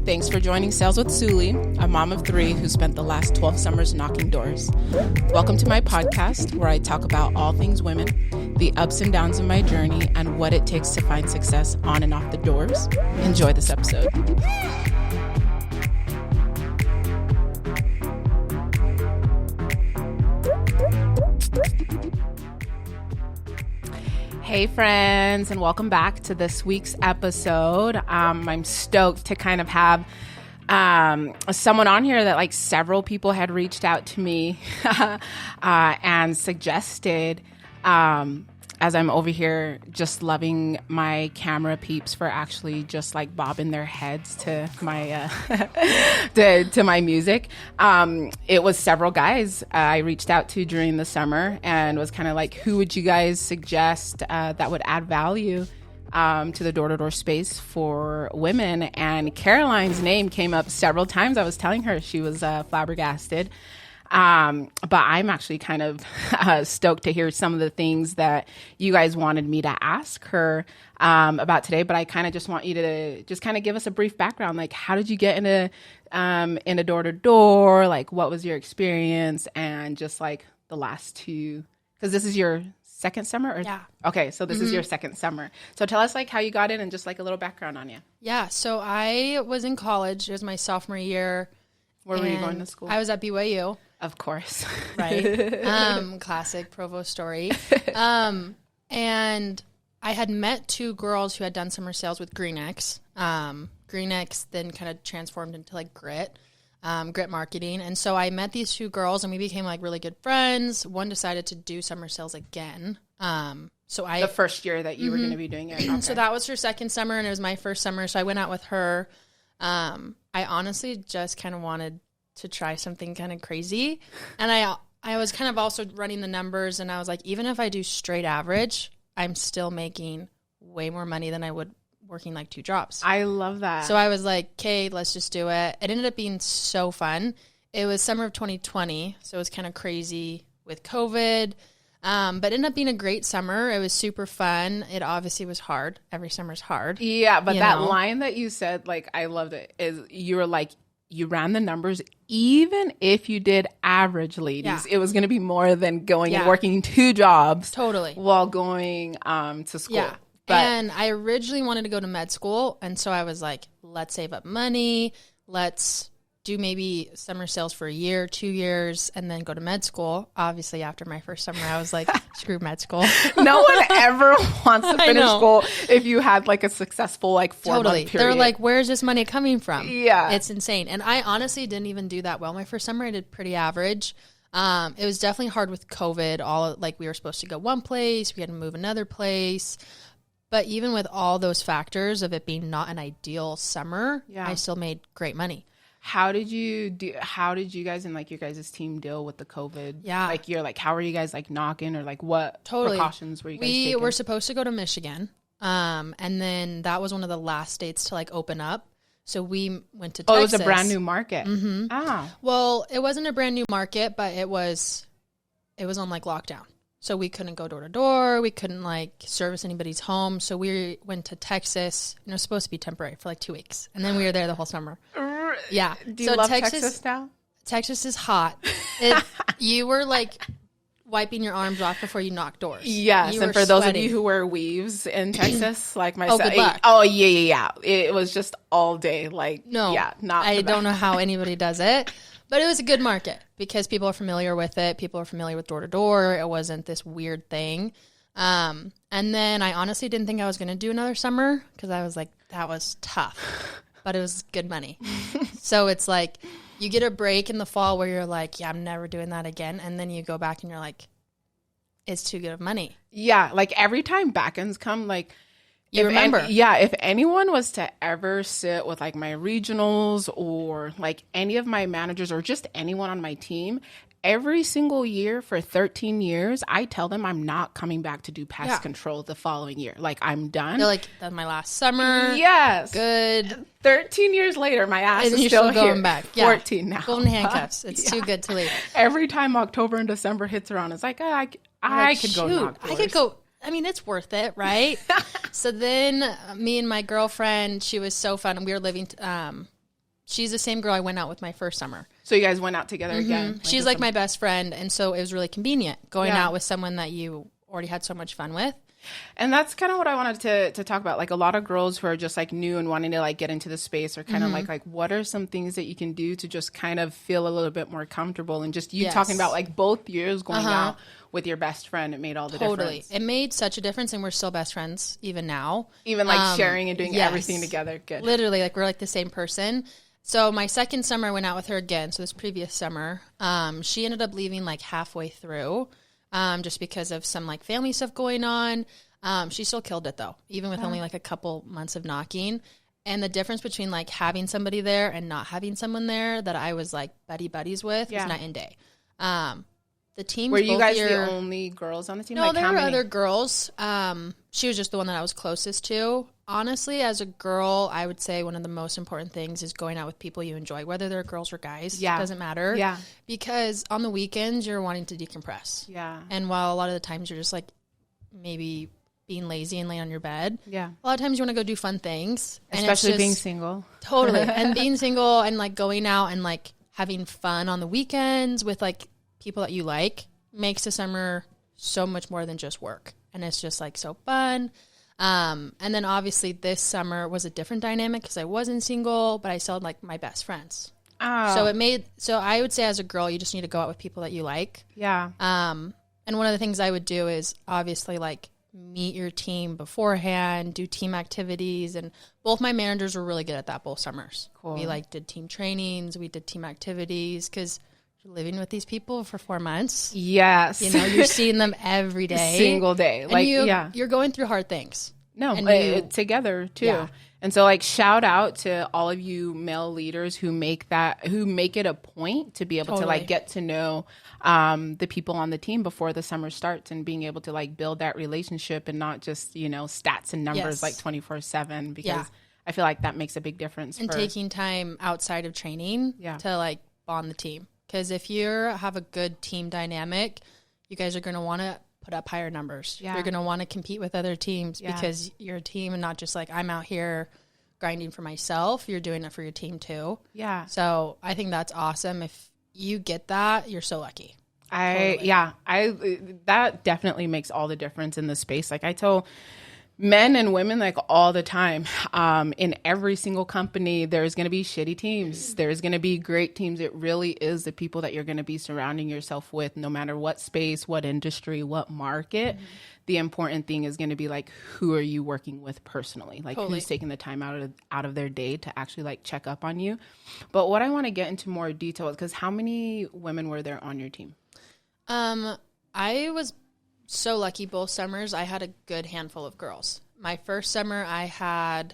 Thanks for joining Sales with Suli, a mom of three who spent the last 12 summers knocking doors. Welcome to my podcast where I talk about all things women, the ups and downs of my journey, and what it takes to find success on and off the doors. Enjoy this episode. Hey friends, and welcome back to this week's episode. I'm stoked to kind of have someone on here that like several people had reached out to me and suggested, as I'm over here just loving my camera peeps for actually just like bobbing their heads to my to my music. It was several guys I reached out to during the summer and was kind of like, who would you guys suggest that would add value to the door-to-door space for women? And Caroline's name came up several times. I was telling her she was flabbergasted. But I'm actually kind of stoked to hear some of the things that you guys wanted me to ask her about today. But I kind of just want you to just kind of give us a brief background. Like, how did you get into door-to-door? Like, what was your experience? And just like the last two, because this is your second summer? Or, yeah. Okay, so this is your second summer. So tell us like how you got in and just like a little background on you. Yeah, so I was in college. It was my sophomore year. Where were you going to school? I was at BYU. Of course. Right. Classic Provo story. And I had met two girls who had done summer sales with GreenX. GreenX then kind of transformed into like Grit marketing. And so I met these two girls and we became like really good friends. One decided to do summer sales again. The first year that you were going to be doing it. Okay. So that was her second summer and it was my first summer. So I went out with her. I honestly just kind of wanted to try something kind of crazy. And I was kind of also running the numbers and I was like, even if I do straight average, I'm still making way more money than I would working like two jobs. I love that. So I was like, okay, let's just do it. It ended up being so fun. It was summer of 2020. So it was kind of crazy with COVID. But it ended up being a great summer. It was super fun. It obviously was hard. Every summer's hard. Yeah, but that line that you said, like, I loved it, is you were like, you ran the numbers, even if you did average, ladies, it was going to be more than going and working two jobs. Totally. While going to school. Yeah. And I originally wanted to go to med school. And so I was like, let's save up money. Let's do maybe summer sales for a year, 2 years, and then go to med school. Obviously, after my first summer, I was like, screw med school. No one ever wants to finish school if you had like a successful like 4-month period. They're like, where's this money coming from? Yeah. It's insane. And I honestly didn't even do that well. My first summer, I did pretty average. It was definitely hard with COVID. We were supposed to go one place. We had to move another place. But even with all those factors of it being not an ideal summer, I still made great money. How did you guys and like your guys' team deal with the COVID? Yeah. Like how are you guys like knocking or like what precautions were you guys taking? We were supposed to go to Michigan. And then that was one of the last states to like open up. So we went to Texas. Oh, it was a brand new market. Mm-hmm. Ah. Well, it wasn't a brand new market, but it was on like lockdown. So we couldn't go door to door. We couldn't like service anybody's home. So we went to Texas. And it was supposed to be temporary for like 2 weeks. And then we were there the whole summer. Yeah. Do you love Texas now? Texas is hot. You were like wiping your arms off before you knocked doors. Yes. And for those of you who wear weaves in Texas, like myself. Oh, good luck. Oh, yeah. It was just all day. Like, no, yeah, I don't know how anybody does it. But it was a good market because people are familiar with it. People are familiar with door to door. It wasn't this weird thing. And then I honestly didn't think I was going to do another summer because I was like, that was tough. But it was good money. So it's like you get a break in the fall where you're like, yeah, I'm never doing that again. And then you go back and you're like, it's too good of money. Yeah. Like every time back-ends come, like, remember. If anyone was to ever sit with like my regionals or like any of my managers or just anyone on my team, every single year for 13 years, I tell them I'm not coming back to do pest control the following year. Like, I'm done. They're like, that's my last summer. Yes. Good. 13 years later, my ass is still going here. Back. 14 now. Golden handcuffs. It's too good to leave. Every time October and December hits around, it's like, I could go knock doors. I could go. I mean, it's worth it, right? So then me and my girlfriend, she was so fun. And we were living she's the same girl I went out with my first summer. So you guys went out together again? She's like my best friend. And so it was really convenient going Yeah. out with someone that you already had so much fun with. And that's kind of what I wanted to talk about. Like a lot of girls who are just like new and wanting to like get into the space are kind of like what are some things that you can do to just kind of feel a little bit more comfortable, and just you Yes. talking about like both years going out with your best friend, it made all the difference. It made such a difference, and we're still best friends even now. Even like sharing and doing yes. everything together. Good. Literally, like we're like the same person. So my second summer I went out with her again. So this previous summer, she ended up leaving like halfway through, just because of some like family stuff going on. She still killed it though, even with only like a couple months of knocking. And the difference between like having somebody there and not having someone there that I was like buddies with was night and day. The team. Were you guys the only girls on the team? No, like, there how were many? other girls. She was just the one that I was closest to. Honestly, as a girl, I would say one of the most important things is going out with people you enjoy, whether they're girls or guys. Yeah. It doesn't matter. Yeah. Because on the weekends, you're wanting to decompress. Yeah. And while a lot of the times you're just like maybe being lazy and laying on your bed, Yeah. a lot of times you want to go do fun things. And it's Especially just- being single. Totally. And being single and like going out and like having fun on the weekends with like people that you like makes the summer so much more than just work. And it's just like so fun. And then obviously this summer was a different dynamic because I wasn't single, but I still had like my best friends. Oh. So I would say as a girl, you just need to go out with people that you like. Yeah. And one of the things I would do is obviously like meet your team beforehand, do team activities, and both my managers were really good at that both summers. Cool. We like did team trainings, we did team activities because you're living with these people for 4 months. Yes. You know, you're seeing them every day, Single day. and Like, you're going through hard things. No, and together too. Yeah. And so like shout out to all of you male leaders who make it a point to be able to Totally. like get to know the people on the team before the summer starts, and being able to like build that relationship and not just, stats and numbers Yes. like 24/7, because Yeah. I feel like that makes a big difference. And taking time outside of training Yeah. to like bond the team. Because if you have a good team dynamic, you guys are going to want to put up higher numbers. Yeah. You're going to want to compete with other teams Yeah. because you're a team and not just like I'm out here grinding for myself. You're doing it for your team too. Yeah. So I think that's awesome. If you get that, you're so lucky. That definitely makes all the difference in the space. Like I tell men and women like all the time, in every single company, there's going to be shitty teams. There's going to be great teams. It really is the people that you're going to be surrounding yourself with, no matter what space, what industry, what market. Mm-hmm. The important thing is going to be like, who are you working with personally? Like Totally. who's taking the time out of their day to actually like check up on you. But what I want to get into more detail is, because how many women were there on your team? I was so lucky both summers. I had a good handful of girls. My first summer, I had,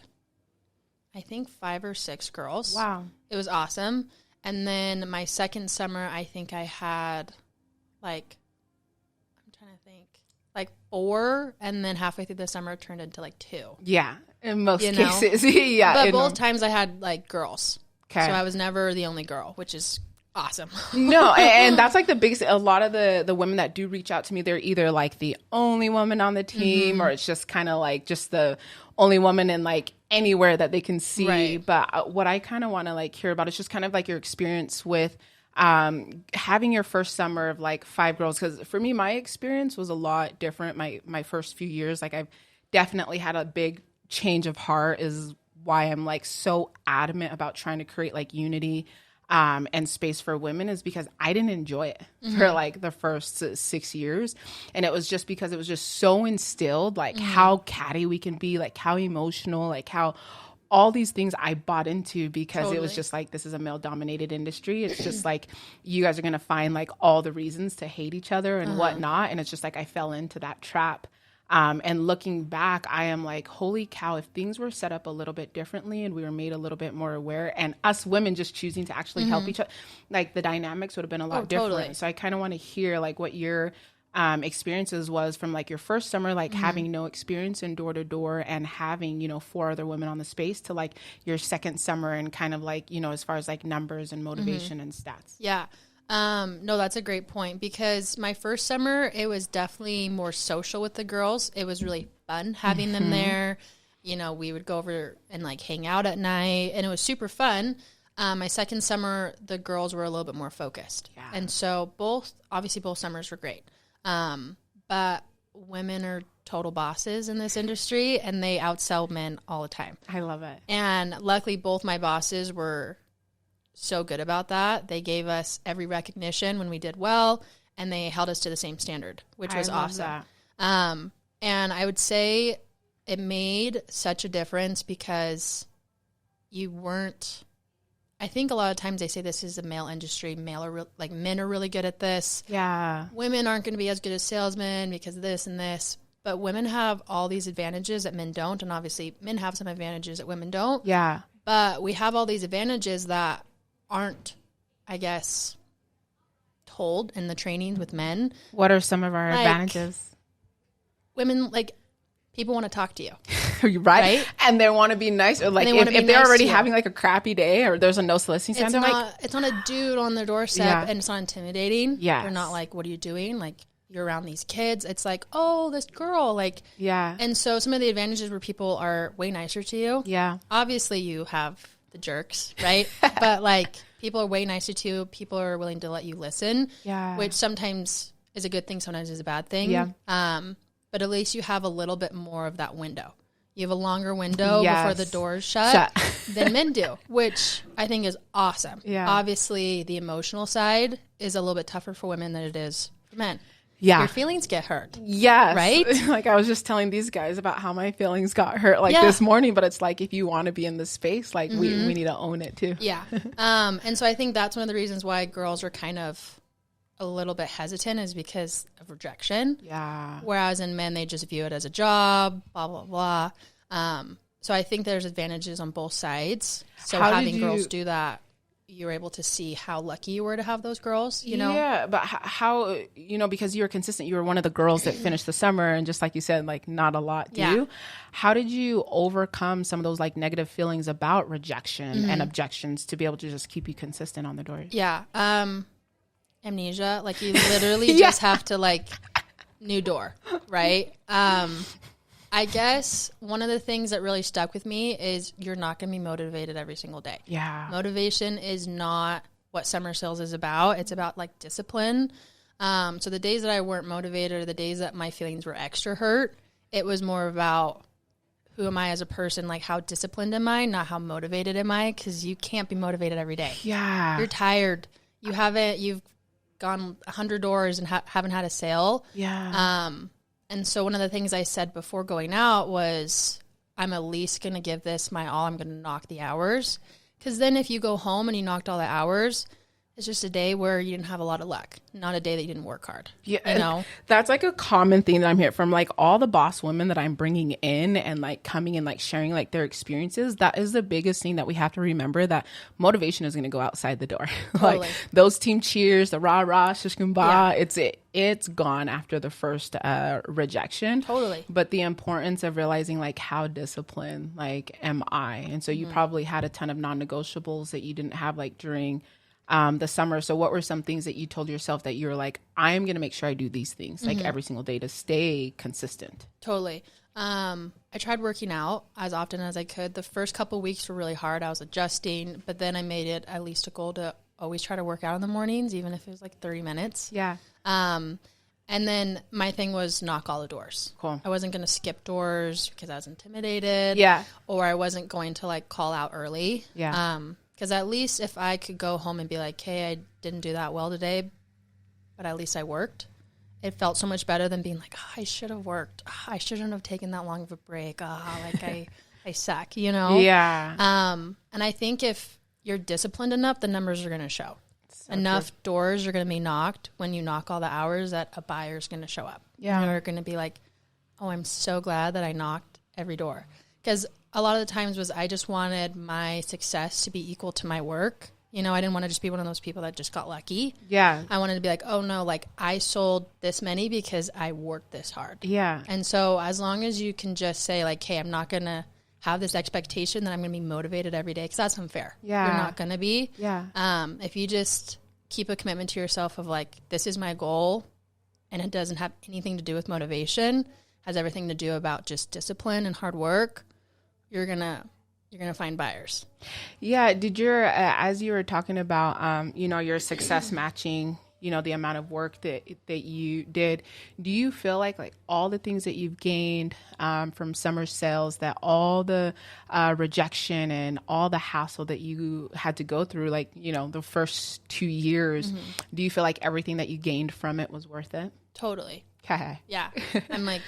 I think, 5 or 6 girls. Wow. It was awesome. And then my second summer, I think I had like, I'm trying to think, like 4. And then halfway through the summer, it turned into like 2. Yeah, in most You know? cases. Yeah. But both times I had like girls. Okay. So I was never the only girl, which is awesome. No, and that's like the biggest. A lot of the women that do reach out to me, they're either like the only woman on the team, or it's just kind of like just the only woman in like anywhere that they can see. Right. But what I kind of want to like hear about is just kind of like your experience with having your first summer of like 5 girls. Because for me, my experience was a lot different. My first few years, like I've definitely had a big change of heart, is why I'm like so adamant about trying to create like unity and space for women, is because I didn't enjoy it for like the first 6 years. And it was just because it was just so instilled, like how catty we can be, like how emotional, like how all these things I bought into, because it was Totally. just like, this is a male dominated industry. It's just like, you guys are going to find like all the reasons to hate each other and whatnot. And it's just like, I fell into that trap. And looking back, I am like, holy cow, if things were set up a little bit differently and we were made a little bit more aware, and us women just choosing to actually help each other, like the dynamics would have been a lot different. Totally. So I kind of want to hear like what your experiences was from like your first summer, like having no experience in door to door and having, 4 other women on the space, to like your second summer and kind of like, as far as like numbers and motivation and stats. Yeah. No, that's a great point, because my first summer, it was definitely more social with the girls. It was really fun having them there. We would go over and like hang out at night, and it was super fun. My second summer, the girls were a little bit more focused. Yeah. And so both summers were great. But women are total bosses in this industry, and they outsell men all the time. I love it. And luckily, both my bosses were so good about that. They gave us every recognition when we did well, and they held us to the same standard, which was awesome. And I would say it made such a difference because you weren't. I think a lot of times they say this is a male industry. Men are really good at this. Yeah. Women aren't going to be as good as salesmen because of this and this. But women have all these advantages that men don't. And obviously men have some advantages that women don't. Yeah. But we have all these advantages that aren't, I guess, told in the trainings with men. What are some of our advantages? Women, people want to talk to you. right? And they want to be nice. Or if they're already having a crappy day or there's a no soliciting sign, it's not a dude on their doorstep and it's not intimidating. Yeah. They're not like, what are you doing? You're around these kids. It's like, oh, this girl. Yeah. And so some of the advantages where people are way nicer to you. Yeah. Obviously you have the jerks, right? But people are way nicer to you. People are willing to let you listen. Yeah. Which sometimes is a good thing, sometimes is a bad thing. Yeah. But at least you have a little bit more of that window. You have a longer window before the doors shut than men do, which I think is awesome. Yeah. Obviously, the emotional side is a little bit tougher for women than it is for men. Yeah. Your feelings get hurt. Yes. Right? I was just telling these guys about how my feelings got hurt this morning, but it's if you want to be in this space, we need to own it too. Yeah. And so I think that's one of the reasons why girls are kind of a little bit hesitant is because of rejection. Yeah. Whereas in men, they just view it as a job, blah, blah, blah. So I think there's advantages on both sides. So having girls do that, you're able to see how lucky you were to have those girls, you know? Yeah, but how, because you were consistent, you were one of the girls that finished the summer, and just like you said, not a lot do. How did you overcome some of those negative feelings about rejection and objections to be able to just keep you consistent on the doors? Yeah. Amnesia, you literally just have to new door, right? I guess one of the things that really stuck with me is you're not going to be motivated every single day. Yeah. Motivation is not what summer sales is about. It's about discipline. So the days that I weren't motivated or the days that my feelings were extra hurt, it was more about who am I as a person? How disciplined am I? Not how motivated am I? Because you can't be motivated every day. Yeah. You're tired. You've gone 100 doors and haven't had a sale. Yeah. And so one of the things I said before going out was, I'm at least going to give this my all. I'm going to knock the hours. Because then if you go home and you knocked all the hours, it's just a day where you didn't have a lot of luck, not a day that you didn't work hard. Yeah, that's a common thing that I'm hearing from all the boss women that I'm bringing in and coming and sharing their experiences. That is the biggest thing that we have to remember, that motivation is going to go outside the door. Totally. Those team cheers, the rah rah, shish kumbah, it's gone after the first rejection. Totally. But the importance of realizing how disciplined am I, and so you probably had a ton of non-negotiables that you didn't have during the summer. So what were some things that you told yourself that you were I am going to make sure I do these things every single day to stay consistent? Totally. I tried working out as often as I could. The first couple of weeks were really hard. I was adjusting, but then I made it at least a goal to always try to work out in the mornings, even if it was 30 minutes. Yeah. And then my thing was knock all the doors. Cool. I wasn't going to skip doors because I was intimidated. Yeah. Or I wasn't going to call out early. Yeah. Because at least if I could go home and be hey, I didn't do that well today, but at least I worked, it felt so much better than being I should have worked. I shouldn't have taken that long of a break. I suck, Yeah. And I think if you're disciplined enough, the numbers are going to show. So enough doors are going to be knocked when you knock all the hours that a buyer's going to show up. Yeah. And they're going to be oh, I'm so glad that I knocked every door. Because a lot of the times I just wanted my success to be equal to my work. I didn't want to just be one of those people that just got lucky. Yeah. I wanted to be oh no, I sold this many because I worked this hard. Yeah. And so as long as you can just say hey, I'm not going to have this expectation that I'm going to be motivated every day, because that's unfair. Yeah. You're not going to be. Yeah. If you just keep a commitment to yourself of this is my goal, and it doesn't have anything to do with motivation, has everything to do about just discipline and hard work, you're gonna you're going to find buyers. Yeah. Did your, as you were talking about, your success matching, the amount of work that you did, do you feel like all the things that you've gained from summer sales, that all the rejection and all the hassle that you had to go through, the first 2 years, do you feel like everything that you gained from it was worth it? Totally. Okay. Yeah. I'm like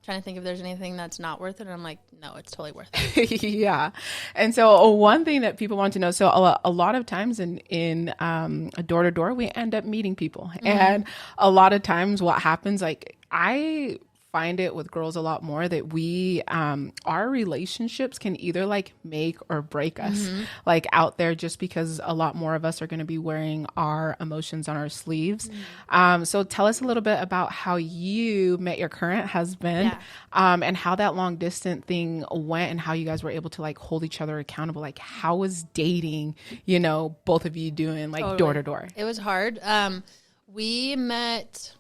trying to think if there's anything that's not worth it. And I'm like, no, it's totally worth it. Yeah. And so one thing that people want to know, so a lot of times in a door-to-door, we end up meeting people. And a lot of times what happens, I find it with girls a lot more that we our relationships can either make or break us out there, just because a lot more of us are going to be wearing our emotions on our sleeves. So tell us a little bit about how you met your current husband, and how that long distance thing went, and how you guys were able to hold each other accountable. How was dating, both of you doing door to door? It was hard. We met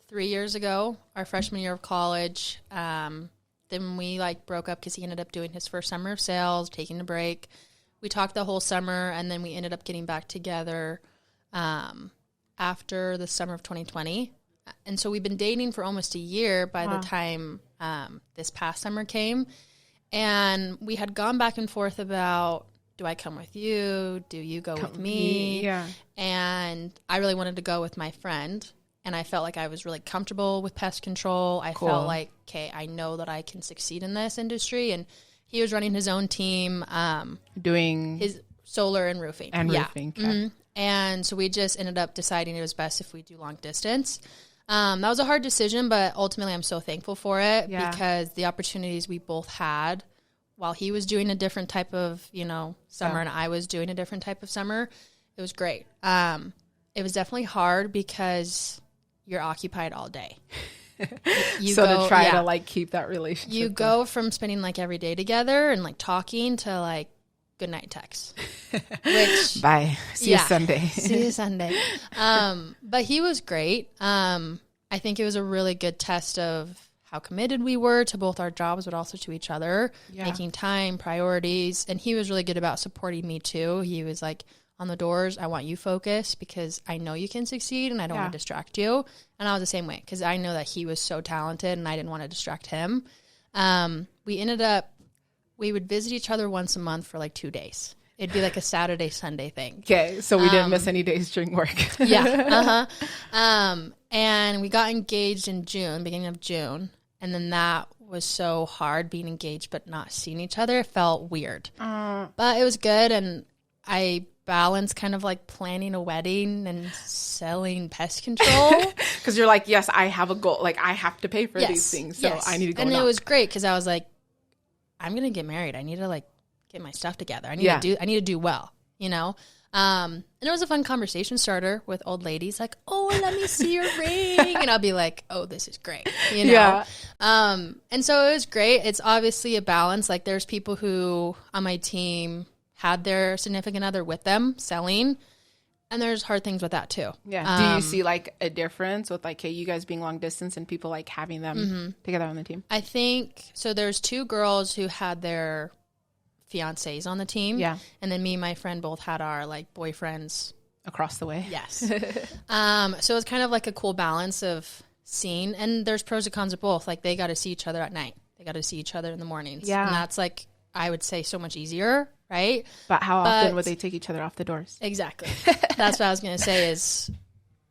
3 years ago, our freshman year of college. Then we broke up because he ended up doing his first summer of sales, taking a break. We talked the whole summer, and then we ended up getting back together after the summer of 2020. And so we've been dating for almost a year by the time this past summer came. And we had gone back and forth about, do I come with you? Do you go with me? Yeah. And I really wanted to go with my friend. And I felt like I was really comfortable with pest control. I felt like, okay, I know that I can succeed in this industry. And he was running his own team. Doing his solar and roofing. Roofing. Okay. And so we just ended up deciding it was best if we do long distance. That was a hard decision, but ultimately I'm so thankful for it because the opportunities we both had while he was doing a different type of, summer and I was doing a different type of summer, it was great. It was definitely hard because you're occupied all day. To try to keep that relationship. You go from spending every day together and talking to good night text. Which bye. See you Sunday. See you Sunday. But he was great. I think it was a really good test of how committed we were to both our jobs, but also to each other, making time, priorities. And he was really good about supporting me too. He was on the doors, I want you focused because I know you can succeed and I don't want to distract you. And I was the same way because I know that he was so talented and I didn't want to distract him. We would visit each other once a month for 2 days. It'd be a Saturday, Sunday thing. Okay, so we didn't miss any days during work. And we got engaged in beginning of June. And then that was so hard, being engaged but not seeing each other. It felt weird. But it was good, and I balanced kind of planning a wedding and selling pest control. Because you're yes, I have a goal. I have to pay for these things, so I need to go. And it was great because I was I'm going to get married. I need to get my stuff together. I need to do well, And it was a fun conversation starter with old ladies oh, let me see your ring. And I'll be oh, this is great, Yeah. And so it was great. It's obviously a balance. There's people who on my team had their significant other with them selling, and there's hard things with that too. Yeah. Do you see a difference with hey, you guys being long distance and people having them together on the team? I think so. There's 2 girls who had their fiancés on the team. Yeah. And then me and my friend both had our boyfriends across the way. Yes. So it's kind of a cool balance of seeing, and there's pros and cons of both. They got to see each other at night. They got to see each other in the mornings. Yeah. And that's I would say so much easier, right? But how often would they take each other off the doors? Exactly. That's what I was going to say is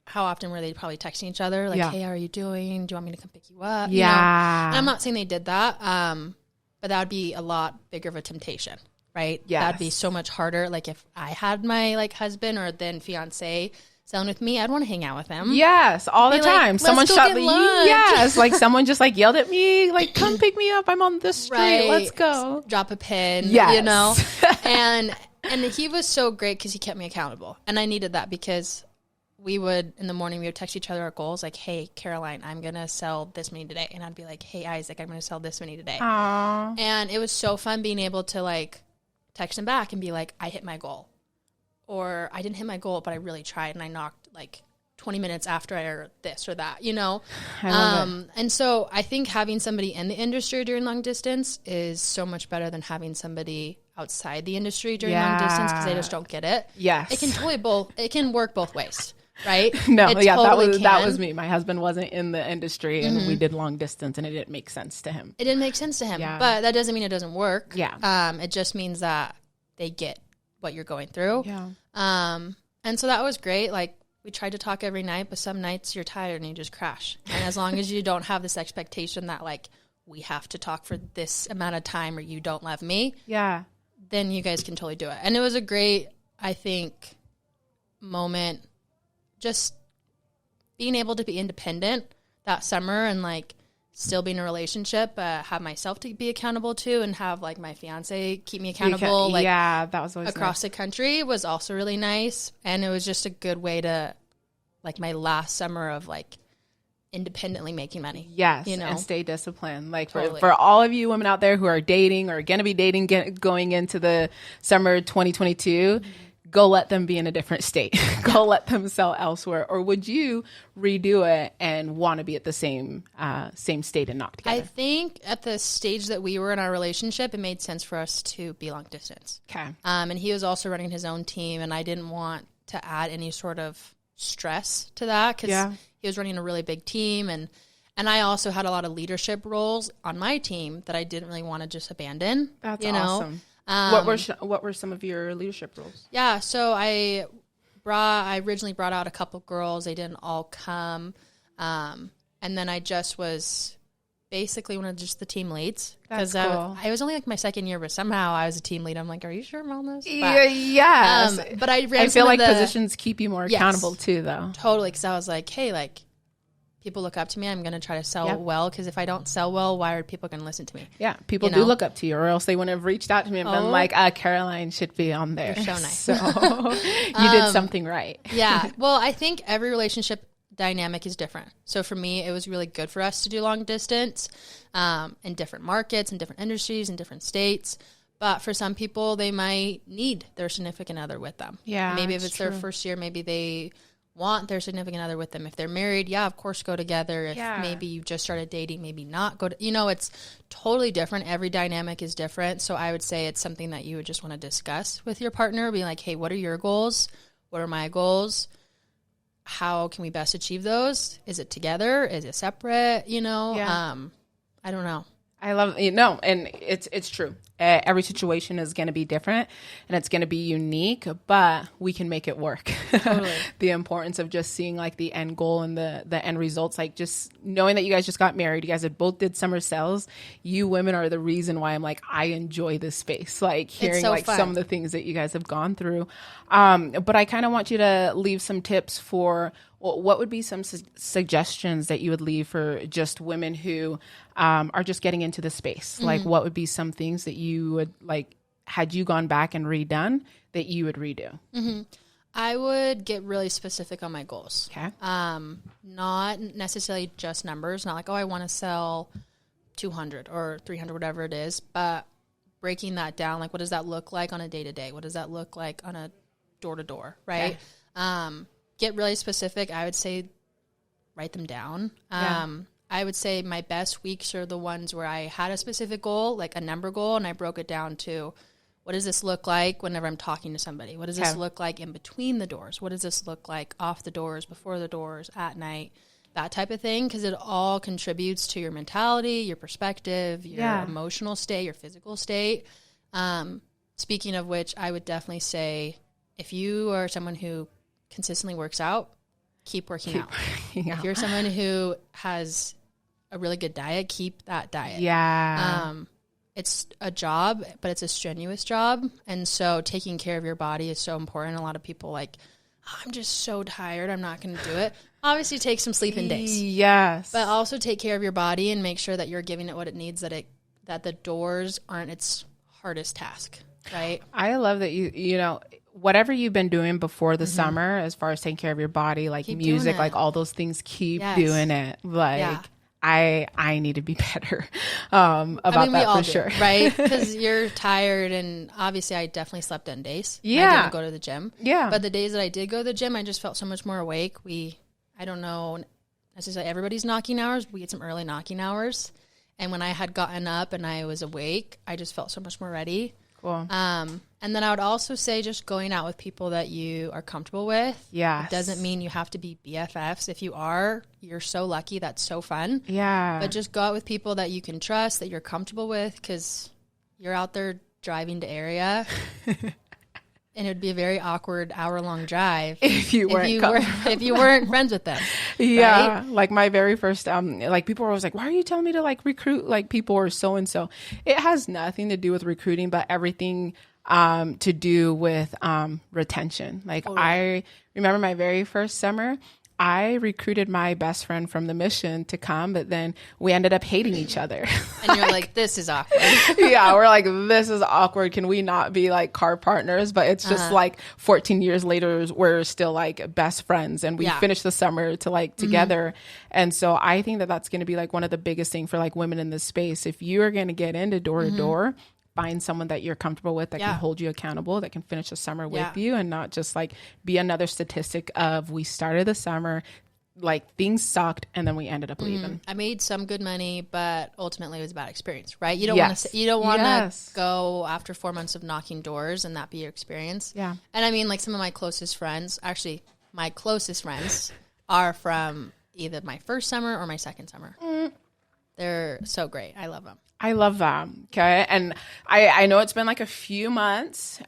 how often were they probably texting each other? Hey, how are you doing? Do you want me to come pick you up? Yeah. And I'm not saying they did that, but that would be a lot bigger of a temptation, right? Yes. That'd be so much harder. If I had my husband or then fiance selling with me, I'd want to hang out with him. Yes, all the time. Someone shot the yes, someone just yelled at me, come pick me up. I'm on this street. Right. Let's go. Drop a pin. Yes. And he was so great because he kept me accountable, and I needed that because we would in the morning we would text each other our goals hey, Caroline, I'm gonna sell this many today, and I'd be hey, Isaac, I'm gonna sell this many today. Aww. And it was so fun being able to text him back and be I hit my goal. Or I didn't hit my goal, but I really tried, and I knocked 20 minutes after or this or that, I love it. And so I think having somebody in the industry during long distance is so much better than having somebody outside the industry during long distance because they just don't get it. Yes. It can work both ways, right? No, It yeah, totally that was me. My husband wasn't in the industry, and we did long distance, and it didn't make sense to him. It didn't make sense to him, Yeah. but that doesn't mean it doesn't work. Yeah. It just means that they get what you're going through. Yeah. And so that was great. Like, we tried to talk every night, but some nights you're tired and you just crash. And as long as you don't have this expectation that, like, we have to talk for this amount of time or you don't love me, Yeah. then you guys can totally do it. And it was a great, I think, moment just being able to be independent that summer and, like, still be in a relationship, but have myself to be accountable to and have, like, my fiance keep me accountable. Like, yeah, that was always across the country was also really nice. And it was just a good way to, like, my last summer of, like, independently making money. Yes, you know? and stay disciplined. Like Totally. for all of you women out there who are dating or going to be dating going into the summer 2022, go let them be in a different state. Go let them sell elsewhere. Or would you redo it and want to be at the same state and not together? I think at the stage that we were in our relationship, it made sense for us to be long distance. Okay. And he was also running his own team, and I didn't want to add any sort of stress to that because he was running a really big team, and I also had a lot of leadership roles on my team that I didn't really want to just abandon. That's you know? awesome. What were some of your leadership roles? Yeah, so I originally brought out a couple girls. They didn't all come, and then I just was basically one of just the team leads. That's cool. I was only like my second year, but somehow I was a team lead. I'm like, are you sure I'm on this? Yes. But I ran. I feel like positions keep you more accountable too, though. Totally, because I was like, hey, like, people look up to me. I'm going to try to sell well, because if I don't sell well, why are people going to listen to me? Yeah, people do look up to you, or else they wouldn't have reached out to me and been like, Caroline should be on there. You're so nice. So you did something right. Yeah. Well, I think every relationship dynamic is different. So for me, it was really good for us to do long distance in different markets, in different industries, in different states. But for some people, they might need their significant other with them. Yeah, maybe if it's their first year, maybe they want their significant other with them. If they're married, yeah, of course, go together. If maybe you just started dating, maybe not go to, it's totally different. Every dynamic is different. So I would say it's something that you would just want to discuss with your partner. Be like, hey, what are your goals? What are my goals? How can we best achieve those? Is it together? Is it separate? I don't know. I love and it's true. Every situation is going to be different, and it's going to be unique, but we can make it work. Totally. The importance of just seeing like the end goal and the end results, like just knowing that you guys just got married, you guys had both did summer sales. You women are the reason why I'm like, I enjoy this space, like hearing like fun. Some of the things that you guys have gone through. But I kind of want you to leave some tips for what would be some suggestions that you would leave for just women who are just getting into the space? Mm-hmm. Like, what would be some things that you would, like, had you gone back and redone, that you would redo? Mm-hmm. I would get really specific on my goals. Okay. Not necessarily just numbers, not like, I want to sell 200 or 300, whatever it is, but breaking that down, like, what does that look like on a day-to-day? What does that look like on a door-to-door, right? Okay. Get really specific. I would say write them down. I would say my best weeks are the ones where I had a specific goal, like a number goal, and I broke it down to, what does this look like whenever I'm talking to somebody? What does this look like in between the doors? What does this look like off the doors, before the doors, at night? That type of thing, because it all contributes to your mentality, your perspective, your emotional state, your physical state. Speaking of which, I would definitely say, if you are someone who consistently works out, keep working out. If you're someone who has a really good diet, keep that diet. It's a job, but it's a strenuous job, and so taking care of your body is so important. A lot of people like, I'm just so tired, I'm not going to do it. Obviously take some sleeping days, but also take care of your body and make sure that you're giving it what it needs, that the doors aren't its hardest task, right? I love that you know whatever you've been doing before the summer, as far as taking care of your body, like keep music, like all those things, keep doing it. Like, I need to be better about that for sure. Right? Because you're tired, and obviously I definitely slept in days. I didn't go to the gym. But the days that I did go to the gym, I just felt so much more awake. I don't know, as I say, everybody's knocking hours. We had some early knocking hours. And when I had gotten up and I was awake, I just felt so much more ready. Cool. And then I would also say just going out with people that you are comfortable with. Yes. It doesn't mean you have to be BFFs. If you are, you're so lucky. That's so fun. Yeah. But just go out with people that you can trust, that you're comfortable with, because you're out there driving to area. And it would be a very awkward hour-long drive if you weren't friends with them. Yeah. Right? Like my very first, like people were always like, why are you telling me to like recruit like people or so-and-so? It has nothing to do with recruiting, but everything to do with retention. Like I remember my very first summer, I recruited my best friend from the mission to come, but then we ended up hating each other. And you're like, this is awkward. Yeah, we're like, this is awkward. Can we not be like car partners? But it's just like 14 years later, we're still like best friends, and we finished the summer to like together. And so I think that that's going to be like one of the biggest things for like women in this space. If you are going to get into door to door, find someone that you're comfortable with, that can hold you accountable, that can finish the summer with you, and not just like be another statistic of we started the summer, like things sucked, and then we ended up leaving. I made some good money, but ultimately it was a bad experience, right? You don't want to go after 4 months of knocking doors and that be your experience. Yeah. And I mean, like some of my closest friends are from either my first summer or my second summer. They're so great. I love them. I love them. Okay. And I know it's been like a few months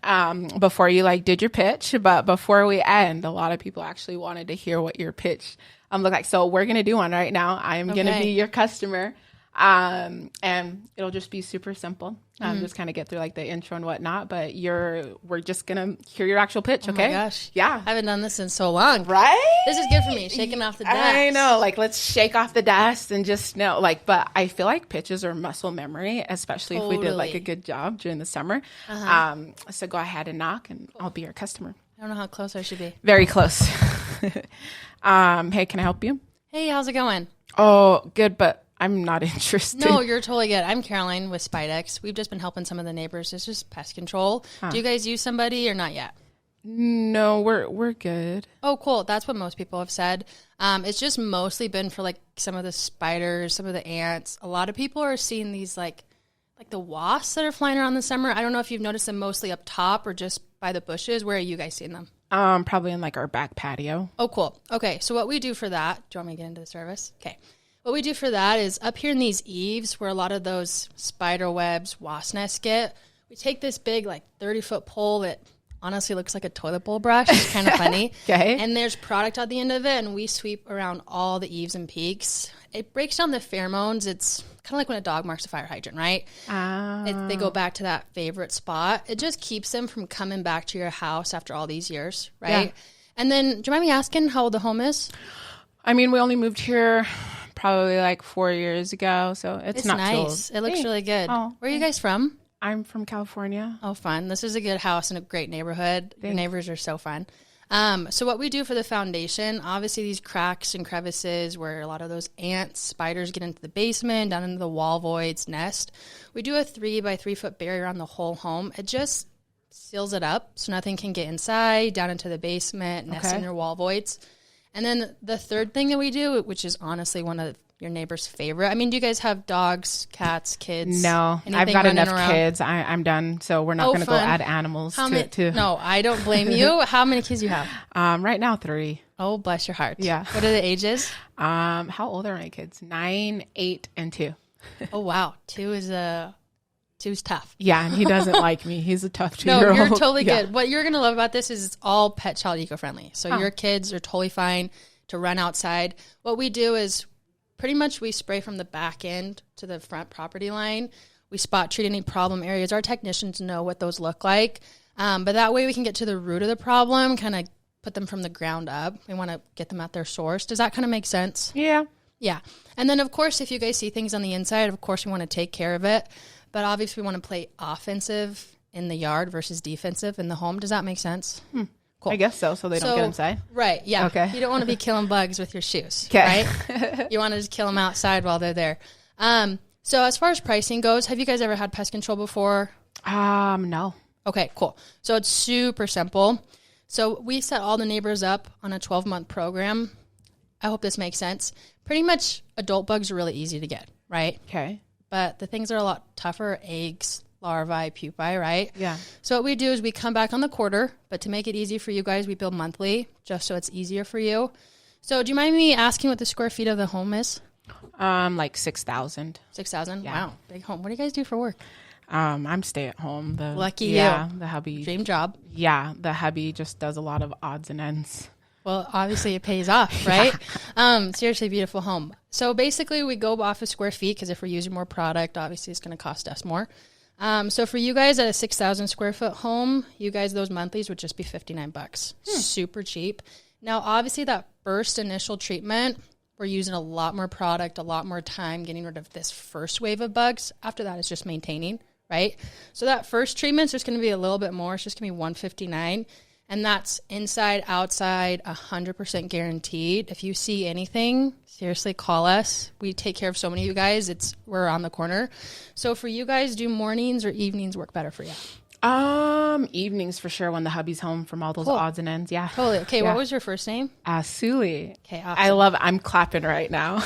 before you like did your pitch, but before we end, a lot of people actually wanted to hear what your pitch looked like. So we're going to do one right now. I am going to be your customer. And it'll just be super simple. Just kind of get through like the intro and whatnot, but we're just going to hear your actual pitch. Okay. Oh my gosh. Yeah. I haven't done this in so long. Right? This is good for me. Shaking off the dust. I know. Like, let's shake off the dust and just know, like, but I feel like pitches are muscle memory, especially if we did like a good job during the summer. So go ahead and knock and I'll be your customer. I don't know how close I should be. Very close. Hey, can I help you? Hey, how's it going? Oh, good, but I'm not interested. No, you're totally good. I'm Caroline with Spidex. We've just been helping some of the neighbors. It's just pest control. Do you guys use somebody or not yet? No, we're good. Oh, cool. That's what most people have said. It's just mostly been for like some of the spiders, some of the ants. A lot of people are seeing these like the wasps that are flying around this summer. I don't know if you've noticed them mostly up top or just by the bushes. Where are you guys seeing them? Probably in like our back patio. Oh, cool. Okay, so what we do for that, do you want me to get into the service? Okay. What we do for that is up here in these eaves where a lot of those spider webs, wasp nests get, we take this big like 30-foot pole that honestly looks like a toilet bowl brush. It's kind of funny. Okay. And there's product at the end of it, and we sweep around all the eaves and peaks. It breaks down the pheromones. It's kind of like when a dog marks a fire hydrant, right? They go back to that favorite spot. It just keeps them from coming back to your house after all these years, right? Yeah. And then, do you mind me asking how old the home is? I mean, we only moved here probably like 4 years ago, so it's not nice. It looks really good. Oh, where are you guys from? I'm from California. Oh, fun. This is a good house in a great neighborhood. Your neighbors are so fun. So what we do for the foundation, obviously these cracks and crevices where a lot of those ants, spiders get into the basement, down into the wall voids, nest. We do a 3 by 3 foot barrier around the whole home. It just seals it up so nothing can get inside, down into the basement, nest in your wall voids. And then the third thing that we do, which is honestly one of your neighbor's favorite. I mean, do you guys have dogs, cats, kids? No, I've got enough kids. I'm done. So we're not going to go add animals to it too. No, I don't blame you. How many kids do you have? Right now, 3. Oh, bless your heart. Yeah. What are the ages? How old are my kids? 9, 8, and 2. Oh, wow. 2's tough. Yeah, and he doesn't like me. He's a tough 2-year-old. No, you're totally good. What you're going to love about this is it's all pet child eco-friendly. So your kids are totally fine to run outside. What we do is pretty much we spray from the back end to the front property line. We spot treat any problem areas. Our technicians know what those look like. But that way we can get to the root of the problem, kind of put them from the ground up. We want to get them at their source. Does that kind of make sense? Yeah. Yeah. And then, of course, if you guys see things on the inside, of course, we want to take care of it. But obviously, we want to play offensive in the yard versus defensive in the home. Does that make sense? Cool. I guess so they don't get inside. Right, yeah. Okay. You don't want to be killing bugs with your shoes, okay. Right? You want to just kill them outside while they're there. So as far as pricing goes, have you guys ever had pest control before? No. Okay, cool. So it's super simple. So we set all the neighbors up on a 12-month program. I hope this makes sense. Pretty much adult bugs are really easy to get, right? Okay. But the things that are a lot tougher are eggs, larvae, pupae, right? Yeah. So what we do is we come back on the quarter, but to make it easy for you guys, we bill monthly just so it's easier for you. So do you mind me asking what the square feet of the home is? Like 6,000. 6,000? Yeah. Wow, big home. What do you guys do for work? I'm stay at home. Lucky yeah, you. the hubby. Dream job. Yeah, the hubby just does a lot of odds and ends. Well, obviously it pays off, right? Seriously, beautiful home. So basically we go off of square feet because if we're using more product, obviously it's going to cost us more. So for you guys at a 6,000 square foot home, you guys, those monthlies would just be $59. Super cheap. Now, obviously that first initial treatment, we're using a lot more product, a lot more time getting rid of this first wave of bugs. After that, it's just maintaining, right? So that first treatment's just going to be a little bit more. It's just going to be $159. And that's inside, outside, 100% guaranteed. If you see anything, seriously, call us. We take care of so many of you guys. We're on the corner. So for you guys, do mornings or evenings work better for you? Evenings for sure when the hubby's home from all those odds and ends. Yeah. Totally. Okay, Yeah. what was your first name? Suli. Okay, awesome. I love it. I'm clapping right now.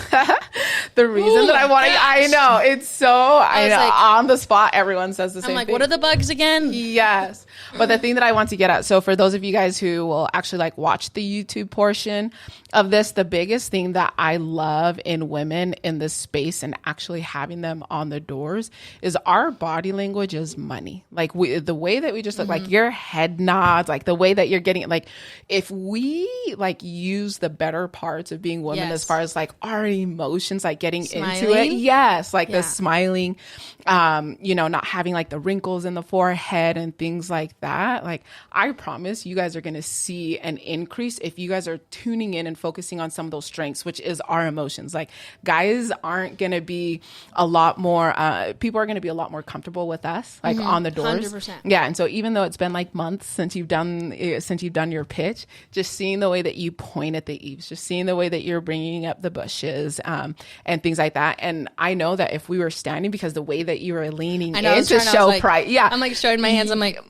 The reason that I want to, I know, it's so, I know, like- on the spot, everyone says the same I'm like, thing. what are the bugs again? Yes. But the thing that I want to get at, so for those of you guys who will actually like watch the YouTube portion of this, the biggest thing that I love in women in this space and actually having them on the doors is our body language is money. Like the way that we just look, like your head nods, like the way that you're getting, like if we like use the better parts of being women Yes. as far as like our emotions, like getting into it. Smiling? Yes. Like Yeah. the smiling, not having like the wrinkles in the forehead and things like that. Like I promise you guys are going to see an increase if you guys are tuning in and focusing on some of those strengths, which is our emotions. Like guys aren't going to be a lot more, people are going to be a lot more comfortable with us, like on the doors. 100%. Yeah. And so even though it's been like months since you've done your pitch, just seeing the way that you point at the eaves, just seeing the way that you're bringing up the bushes, and things like that. And I know that if we were standing, because the way that you were leaning I know, I in was to trying- I was show like- pride. Yeah. I'm like showing my hands. I'm like,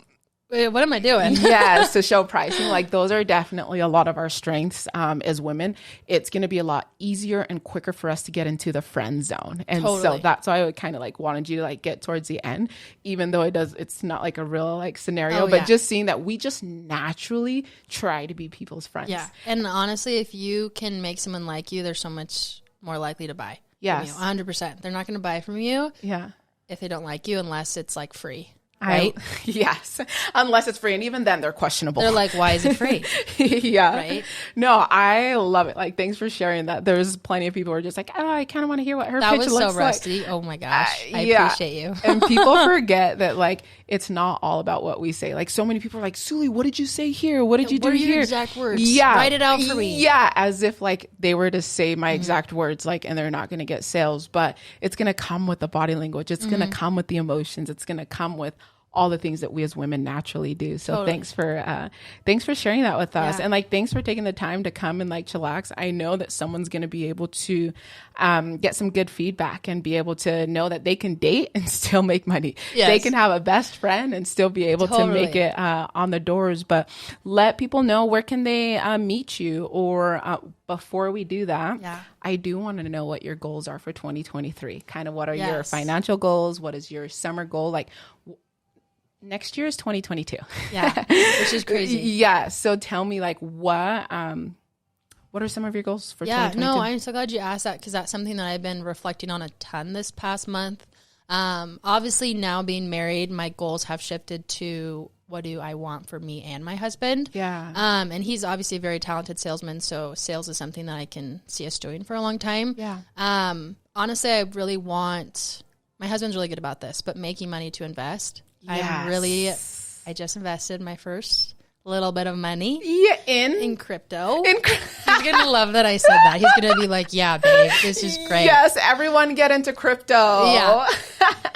wait, what am I doing? Yes, to show pricing. Like those are definitely a lot of our strengths as women. It's going to be a lot easier and quicker for us to get into the friend zone. And so Totally. that's why I kind of like wanted you to like get towards the end, even though it's not like a real like scenario, Oh, but yeah. just seeing that we just naturally try to be people's friends. Yeah. And honestly, if you can make someone like you, they're so much more likely to buy. Yes. From you, 100%. They're not going to buy from you Yeah. if they don't like you unless it's like free. I- Right? yes. Unless it's free. And even then they're questionable. They're like, why is it free? Yeah. Right? No, I love it. Like, thanks for sharing that. There's plenty of people who are just like, oh, I kind of want to hear what her That pitch was looks so like. rusty. Oh my gosh. I Yeah. appreciate you. And people forget that, like, it's not all about what we say. Like, so many people are like, Suli, what did you say here? What did you do What are your here? exact words? Yeah. Write it out for me. Yeah. As if, like, they were to say my Mm-hmm. exact words, like, and they're not going to get sales. But it's going to come with the body language. It's going to come with the emotions. It's going to come with all the things that we as women naturally do. So Totally. thanks for sharing that with us. Yeah. And like, thanks for taking the time to come and like chillax. I know that someone's going to be able to get some good feedback and be able to know that they can date and still make money. Yes. They can have a best friend and still be able to make Totally. it on the doors. But let people know, where can they meet you? Or before we do that, Yeah. I do want to know what your goals are for 2023. Kind of what are your Yes. financial goals? What is your summer goal? Like, next year is 2022. Yeah. Which is crazy. Yeah. So tell me, like, what are some of your goals for Yeah, 2022? no, I'm so glad you asked that because that's something that I've been reflecting on a ton this past month. Obviously, now being married, my goals have shifted to what do I want for me and my husband. Yeah. And he's obviously a very talented salesman, so sales is something that I can see us doing for a long time. Yeah. Honestly, I really want, my husband's really good about this, but making money to invest. Yes. I just invested my first little bit of money Yeah. in crypto. In He's going to love that I said that. He's going to be like, yeah, babe, this is great. Yes, everyone get into crypto. Yeah.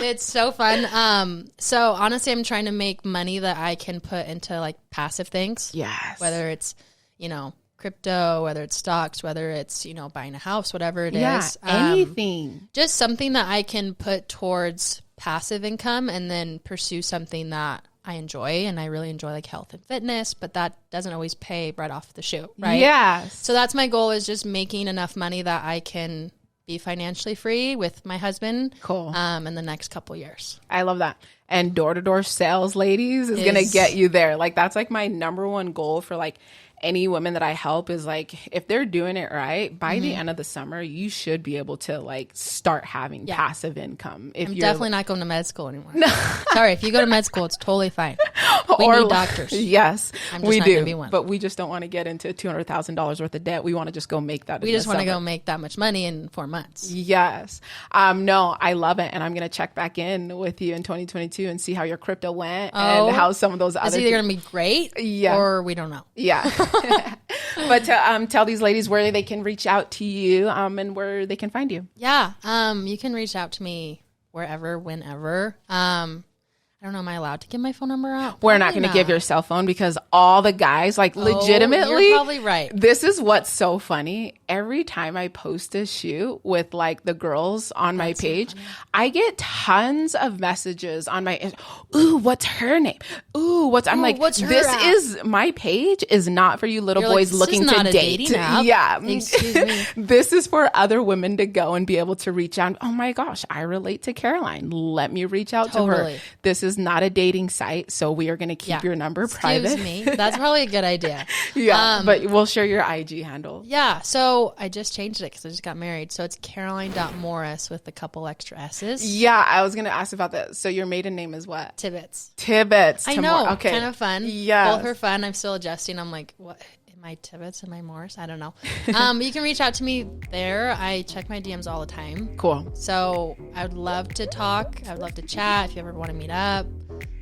It's so fun. So honestly, I'm trying to make money that I can put into like passive things. Yes. Whether it's, crypto, whether it's stocks, whether it's, buying a house, whatever it is. Anything. Just something that I can put towards passive income and then pursue something that I enjoy. And I really enjoy like health and fitness, but that doesn't always pay right off the shoot, right? Yes. So that's my goal, is just making enough money that I can be financially free with my husband. Cool. In the next couple years. I love that. and door-to-door sales, ladies, is going to get you there. Like, that's like my number one goal for like any women that I help is like, if they're doing it right, by the end of the summer, you should be able to like start having passive income. If I'm you're definitely not going to med school anymore. Sorry, if you go to med school, it's totally fine. We or need doctors. Yes, I'm just we not do. gonna be one. But we just don't want to get into $200,000 worth of debt. We want to just go make that. We just want to go make that much money in 4 months. Yes. No, I love it. And I'm going to check back in with you in 2022 and see how your crypto went and how some of those other It's either going to be great or we don't know. Yeah. But to tell these ladies where they can reach out to you and where they can find you. Yeah. You can reach out to me wherever, whenever. I don't know. Am I allowed to give my phone number out? We're not going to give your cell phone because all the guys, like legitimately, you're probably right. This is what's so funny. Every time I post a shoot with like the girls on my page, so I get tons of messages on my, ooh, what's her name? Ooh, I'm like, this is my page is not for you little boys looking to date. Yeah. Excuse me. This is for other women to go and be able to reach out. Oh my gosh, I relate to Caroline. Let me reach out to her. This is not a dating site, so we are going to keep your number private. Excuse me. That's probably a good idea. But we'll share your IG handle. Yeah, so I just changed it because I just got married. So it's Caroline.Morris with a couple extra S's. Yeah, I was going to ask about that. So your maiden name is what? Tibbetts. I know. Okay. Kind of fun. Yeah. Both are fun. I'm still adjusting. I'm like, what? Am I Tibbetts? Am I Morris? I don't know. You can reach out to me there. I check my DMs all the time. Cool. So I would love to talk. I would love to chat. If you ever want to meet up,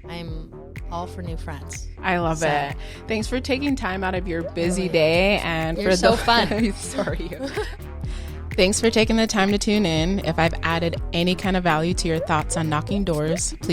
I'm all for new friends. I love it. Thanks for taking time out of your busy day. And You're so fun. Sorry. Thanks for taking the time to tune in. If I've added any kind of value to your thoughts on knocking doors, please